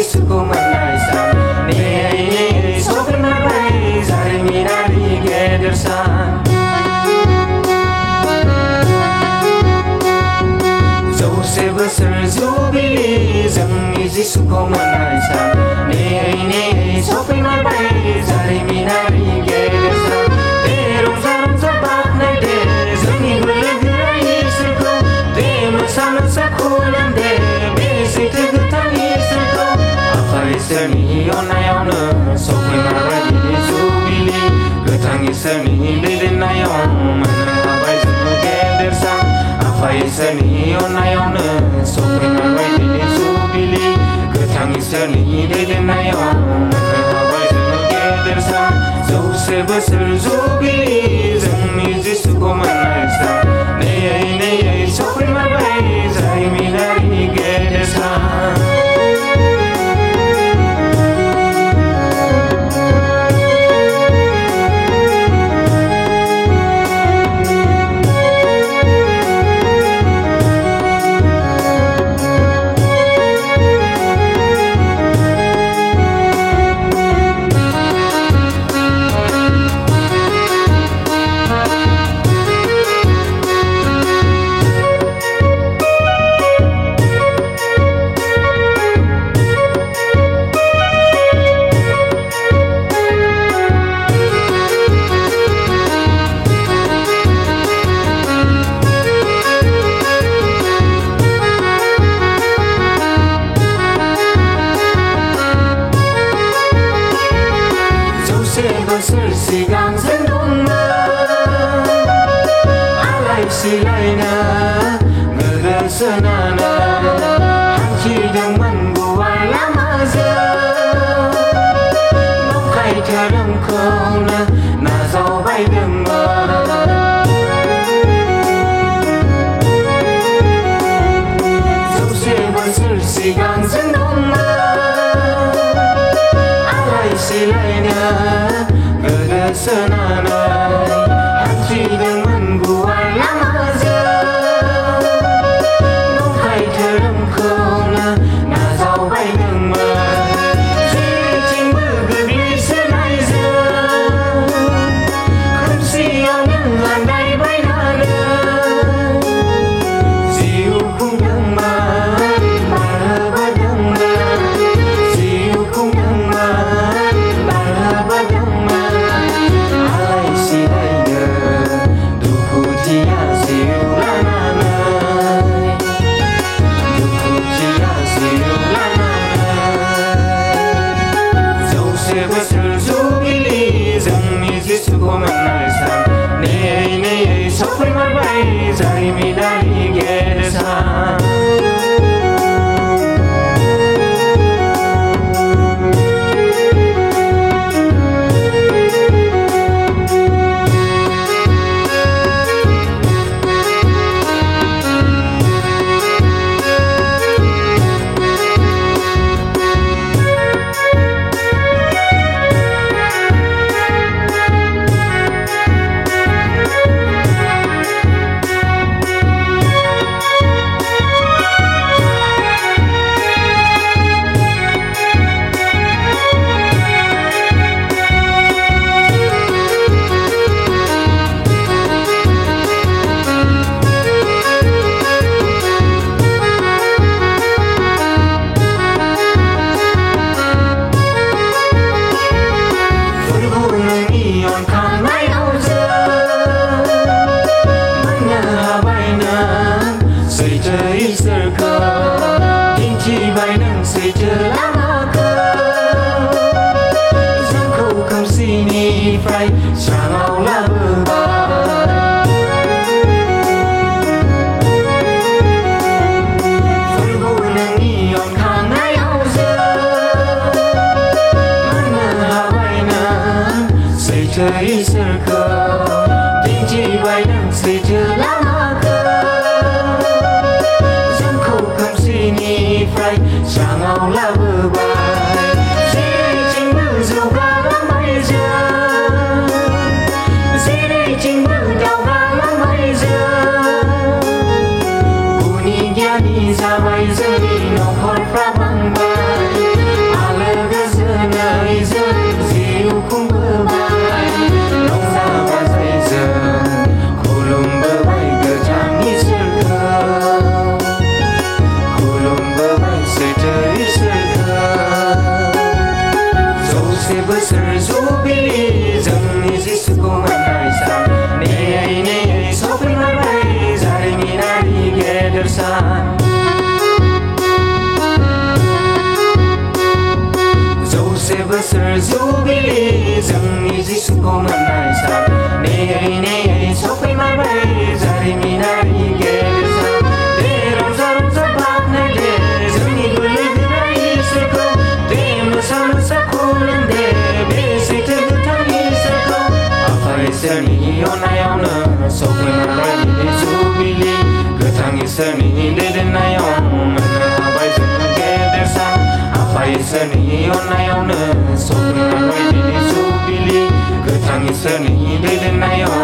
Jesuku menaikkan Nih sopir marbai Zarimidari gedersan Jose besar zubili Zangni Jesuku menaikkan Nih sopir marbai Zarimidari gedersan Terung sarung sabak nade Zangni gula-gula Yesuku Masa-masa kulan de Besi tegutan Yesuku Isani onayona sopri maradi zubili Getang isani lilin nayon Mana habai zuge dersan Apa isani onayona sopri maradi zubili Getang isani lilin nayon Mana habai zuge dersan Jose besar zubili Zangni Jesuku menaikkan Neyai sopri maradi Zarimidari gedersan Besar sigang sendungna Alai silaina Ngeresenana Hanci dengan buai lamaza Nokai terem kauna Nazau bai dengar Jose besar sigang sendungna Alai silaina Senanai hati dengan buai lamaza Nokai terem kauna Nazau bai dengar Zicing bergeri senaiza Kumsiang landai bai nana Ziukum yang man Marhaba dengar Ziukum yang man Marhaba dengar Besar zubili Zangni Jesuku menaikkan Ney sopri marbai Zarimidari gedersan Phai Sangau la berbar Fulbunan ion kanai auza Mana hawaina Sejai serka Tinggi bainang sejela maka Zangkau kam sini Phai Sangau la berbar Sejing berzuba ramai jauh Chính bước đầu ba lắm bây giờ Buni gia đi ra bây giờ đi nó khỏi pháp bằng bài बोसोर जुबिलि जोंनि जिसुखौ मोननाय सान नेयै नेयै सफैमारबाय जारिमिनारि गेदेर सान जौसे बोसोर जुबिलि जोंनि जिसुखौ मोननाय सान नेयै नेयै सफैमारबाय जारिमिनारि गेदेर सान दे रंजा रंजा बाखनाय दे जोंनि बोलो गोरा इसोरखौ दे मोसा मोसा खुलुम दे बे सैथो गोथां इसोरखौ आफा इसोरनि अननायावनो सफैमारबाय दिनै जुबिलि गोथां इसोरनि दैदेननायाव मोननो हाबाय जोङो गेदेर सान आफा इसोरनि अननायावनो सफैमारबाय दिनै जुबिलि गोथां इसोरनि दैदेननायाव